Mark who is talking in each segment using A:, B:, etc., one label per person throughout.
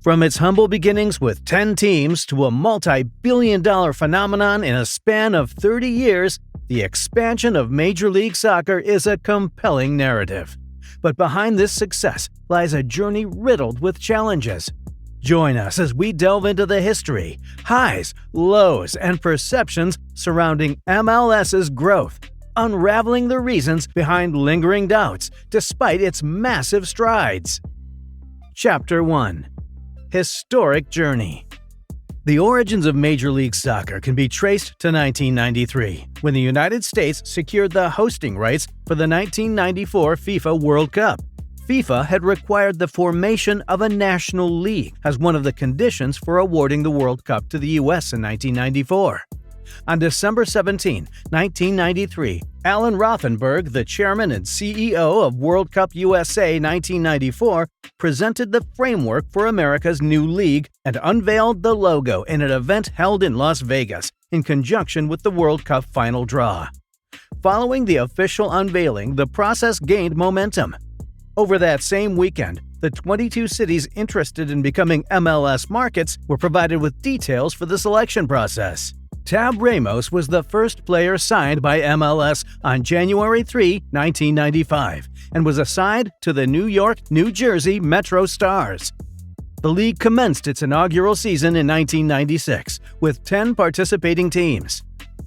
A: From its humble beginnings with 10 teams to a multi-billion-dollar phenomenon in a span of 30 years, the expansion of Major League Soccer is a compelling narrative. But behind this success lies a journey riddled with challenges. Join us as we delve into the history, highs, lows, and perceptions surrounding MLS's growth, unraveling the reasons behind lingering doubts despite its massive strides. Chapter 1. Historic Journey. The origins of Major League Soccer can be traced to 1993, when the United States secured the hosting rights for the 1994 FIFA World Cup. FIFA had required the formation of a national league as one of the conditions for awarding the World Cup to the U.S. in 1994. On December 17, 1993, Alan Rothenberg, the chairman and CEO of World Cup USA 1994, presented the framework for America's new league and unveiled the logo in an event held in Las Vegas in conjunction with the World Cup final draw. Following the official unveiling, the process gained momentum. Over that same weekend, the 22 cities interested in becoming MLS markets were provided with details for the selection process. Tab Ramos was the first player signed by MLS on January 3, 1995, and was assigned to the New York, New Jersey Metro Stars. The league commenced its inaugural season in 1996, with 10 participating teams.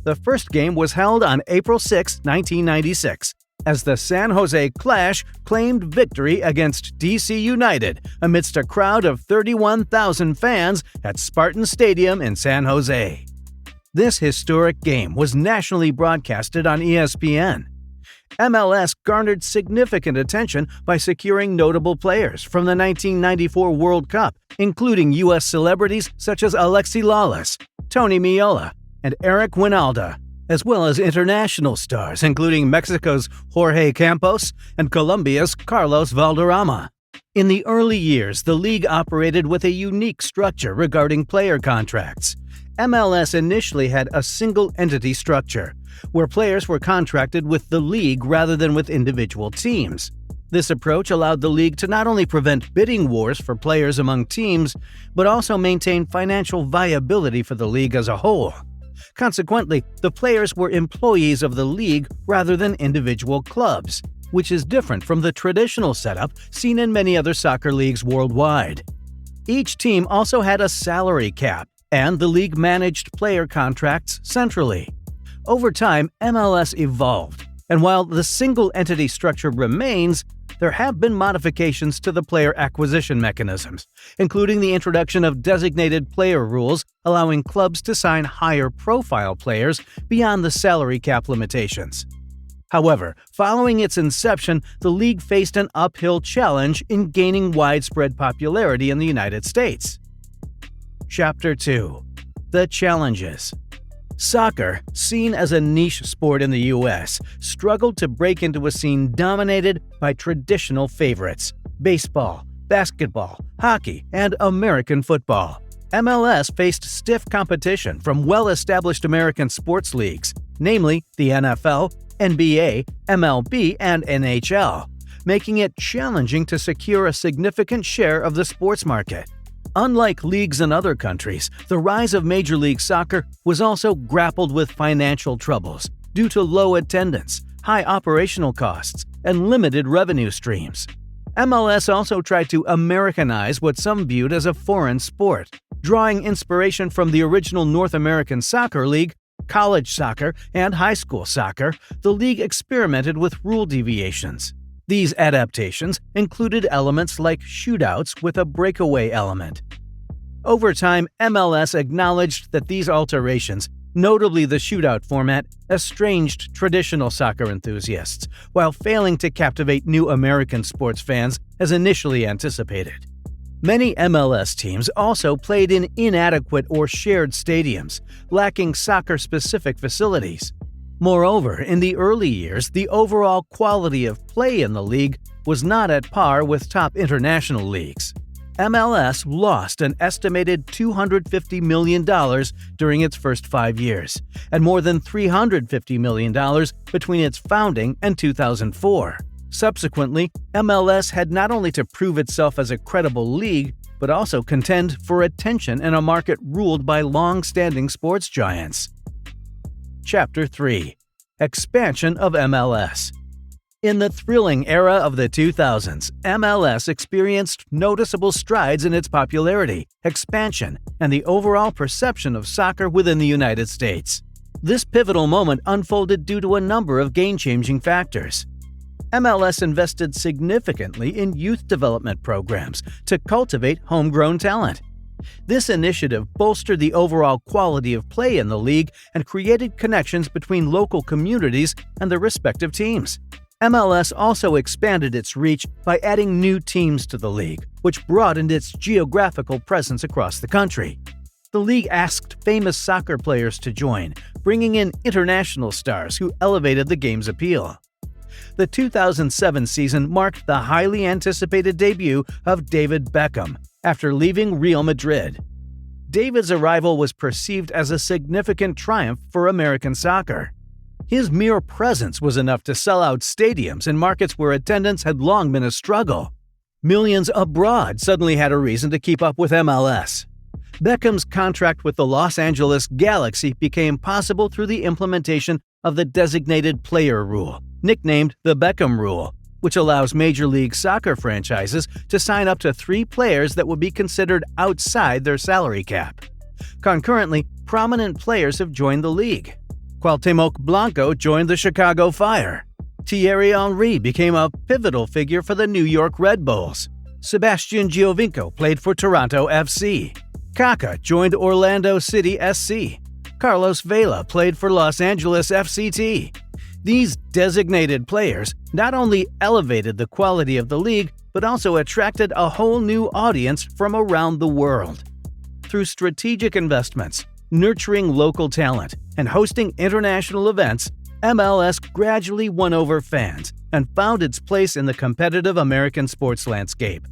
A: The first game was held on April 6, 1996, as the San Jose Clash claimed victory against DC United amidst a crowd of 31,000 fans at Spartan Stadium in San Jose. This historic game was nationally broadcasted on ESPN. MLS garnered significant attention by securing notable players from the 1994 World Cup, including U.S. celebrities such as Alexi Lalas, Tony Meola, and Eric Winalda, as well as international stars including Mexico's Jorge Campos and Colombia's Carlos Valderrama. In the early years, the league operated with a unique structure regarding player contracts. MLS initially had a single-entity structure, where players were contracted with the league rather than with individual teams. This approach allowed the league to not only prevent bidding wars for players among teams, but also maintain financial viability for the league as a whole. Consequently, the players were employees of the league rather than individual clubs, which is different from the traditional setup seen in many other soccer leagues worldwide. Each team also had a salary cap, and the league managed player contracts centrally. Over time, MLS evolved, and while the single-entity structure remains, there have been modifications to the player acquisition mechanisms, including the introduction of designated player rules allowing clubs to sign higher-profile players beyond the salary cap limitations. However, following its inception, the league faced an uphill challenge in gaining widespread popularity in the United States. Chapter 2. The Challenges. Soccer, seen as a niche sport in the U.S., struggled to break into a scene dominated by traditional favorites: baseball, basketball, hockey, and American football. MLS faced stiff competition from well-established American sports leagues, namely the NFL, NBA, MLB, and NHL, making it challenging to secure a significant share of the sports market. Unlike leagues in other countries, the rise of Major League Soccer was also grappled with financial troubles due to low attendance, high operational costs, and limited revenue streams. MLS also tried to Americanize what some viewed as a foreign sport. Drawing inspiration from the original North American Soccer League, college soccer, and high school soccer, the league experimented with rule deviations. These adaptations included elements like shootouts with a breakaway element. Over time, MLS acknowledged that these alterations, notably the shootout format, estranged traditional soccer enthusiasts, while failing to captivate new American sports fans as initially anticipated. Many MLS teams also played in inadequate or shared stadiums, lacking soccer-specific facilities. Moreover, in the early years, the overall quality of play in the league was not at par with top international leagues. MLS lost an estimated $250 million during its first 5 years, and more than $350 million between its founding and 2004. Subsequently, MLS had not only to prove itself as a credible league, but also contend for attention in a market ruled by long-standing sports giants. Chapter 3. Expansion of MLS. In the thrilling era of the 2000s, MLS experienced noticeable strides in its popularity, expansion, and the overall perception of soccer within the United States. This pivotal moment unfolded due to a number of game-changing factors. MLS invested significantly in youth development programs to cultivate homegrown talent. This initiative bolstered the overall quality of play in the league and created connections between local communities and their respective teams. MLS also expanded its reach by adding new teams to the league, which broadened its geographical presence across the country. The league asked famous soccer players to join, bringing in international stars who elevated the game's appeal. The 2007 season marked the highly anticipated debut of David Beckham after leaving Real Madrid. David's arrival was perceived as a significant triumph for American soccer. His mere presence was enough to sell out stadiums in markets where attendance had long been a struggle. Millions abroad suddenly had a reason to keep up with MLS. Beckham's contract with the Los Angeles Galaxy became possible through the implementation of the designated player rule, nicknamed the Beckham Rule, which allows Major League Soccer franchises to sign up to 3 players that would be considered outside their salary cap. Concurrently, prominent players have joined the league. Cuauhtemoc Blanco joined the Chicago Fire. Thierry Henry became a pivotal figure for the New York Red Bulls. Sebastian Giovinco played for Toronto FC. Kaká joined Orlando City SC. Carlos Vela played for Los Angeles FCT. These designated players not only elevated the quality of the league, but also attracted a whole new audience from around the world. Through strategic investments, nurturing local talent, and hosting international events, MLS gradually won over fans and found its place in the competitive American sports landscape.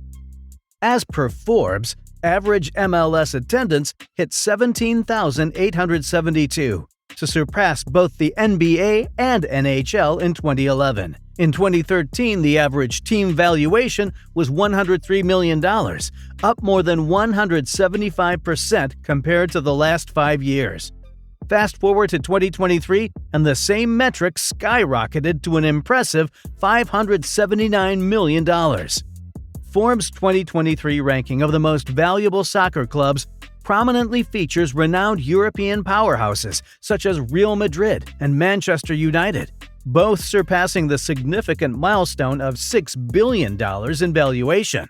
A: As per Forbes, average MLS attendance hit 17,872, to surpass both the NBA and NHL in 2011. In 2013, the average team valuation was $103 million, up more than 175% compared to the last 5 years. Fast forward to 2023, and the same metric skyrocketed to an impressive $579 million. Forbes' 2023 ranking of the most valuable soccer clubs prominently features renowned European powerhouses such as Real Madrid and Manchester United, both surpassing the significant milestone of $6 billion in valuation.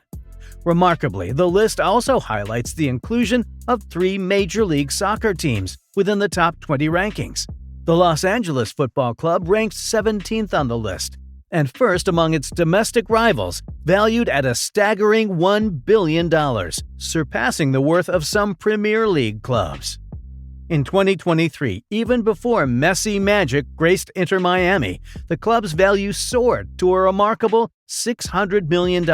A: Remarkably, the list also highlights the inclusion of 3 Major League Soccer teams within the top 20 rankings. The Los Angeles Football Club ranked 17th on the list, and first among its domestic rivals, valued at a staggering $1 billion, surpassing the worth of some Premier League clubs. In 2023, even before Messi magic graced Inter Miami, the club's value soared to a remarkable $600 million.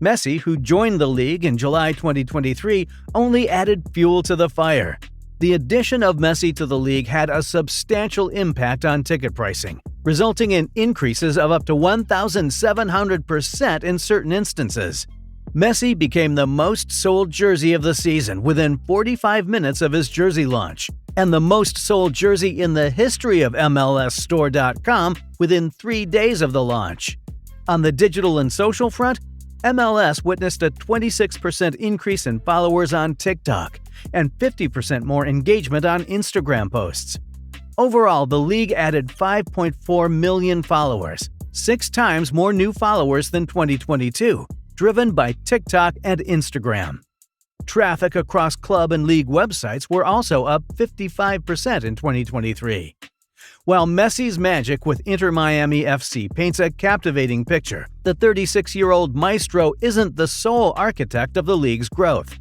A: Messi, who joined the league in July 2023, only added fuel to the fire. The addition of Messi to the league had a substantial impact on ticket pricing, resulting in increases of up to 1,700% in certain instances. Messi became the most sold jersey of the season within 45 minutes of his jersey launch, and the most sold jersey in the history of MLSstore.com within 3 days of the launch. On the digital and social front, MLS witnessed a 26% increase in followers on TikTok and 50% more engagement on Instagram posts. Overall, the league added 5.4 million followers, 6 times more new followers than 2022, driven by TikTok and Instagram. Traffic across club and league websites were also up 55% in 2023. While Messi's magic with Inter Miami FC paints a captivating picture, the 36-year-old maestro isn't the sole architect of the league's growth.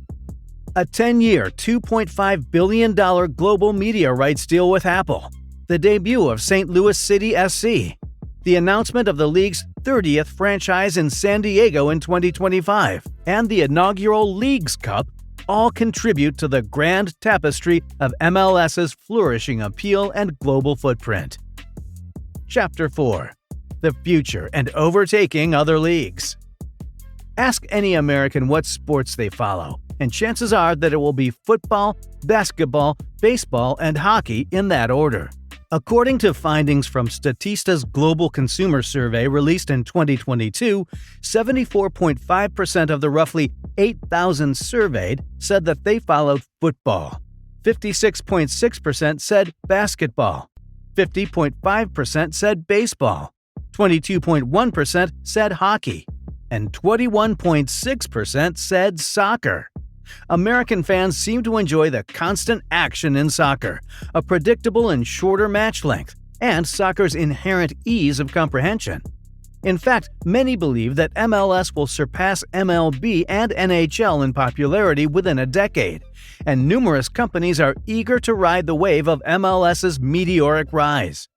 A: A 10-year, $2.5 billion global media rights deal with Apple, the debut of St. Louis City SC, the announcement of the league's 30th franchise in San Diego in 2025, and the inaugural Leagues Cup all contribute to the grand tapestry of MLS's flourishing appeal and global footprint. Chapter 4. The Future and Overtaking Other Leagues. Ask any American what sports they follow, and chances are that it will be football, basketball, baseball, and hockey in that order. According to findings from Statista's Global Consumer Survey released in 2022, 74.5% of the roughly 8,000 surveyed said that they followed football. 56.6% said basketball. 50.5% said baseball. 22.1% said hockey. And 21.6% said soccer. American fans seem to enjoy the constant action in soccer, a predictable and shorter match length, and soccer's inherent ease of comprehension. In fact, many believe that MLS will surpass MLB and NHL in popularity within a decade, and numerous companies are eager to ride the wave of MLS's meteoric rise.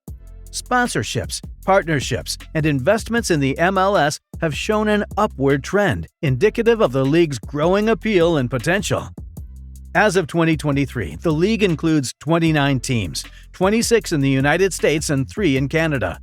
A: Sponsorships, partnerships, and investments in the MLS have shown an upward trend, indicative of the league's growing appeal and potential. As of 2023, the league includes 29 teams, 26 in the United States and 3 in Canada.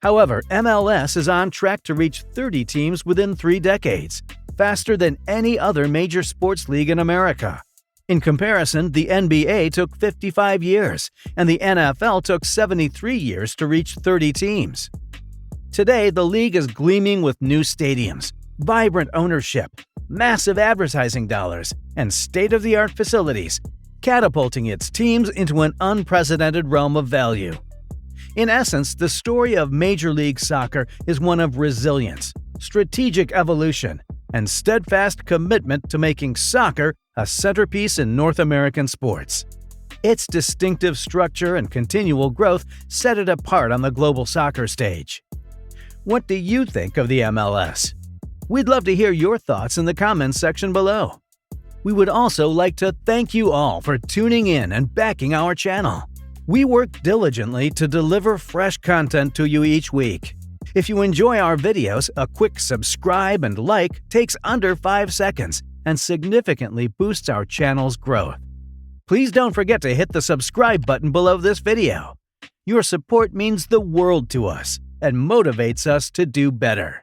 A: However, MLS is on track to reach 30 teams within 3 decades, faster than any other major sports league in America. In comparison, the NBA took 55 years, and the NFL took 73 years to reach 30 teams. Today, the league is gleaming with new stadiums, vibrant ownership, massive advertising dollars, and state-of-the-art facilities, catapulting its teams into an unprecedented realm of value. In essence, the story of Major League Soccer is one of resilience, strategic evolution, and steadfast commitment to making soccer a centerpiece in North American sports. Its distinctive structure and continual growth set it apart on the global soccer stage. What do you think of the MLS? We'd love to hear your thoughts in the comments section below. We would also like to thank you all for tuning in and backing our channel. We work diligently to deliver fresh content to you each week. If you enjoy our videos, a quick subscribe and like takes under 5 seconds and significantly boosts our channel's growth. Please don't forget to hit the subscribe button below this video. Your support means the world to us and motivates us to do better.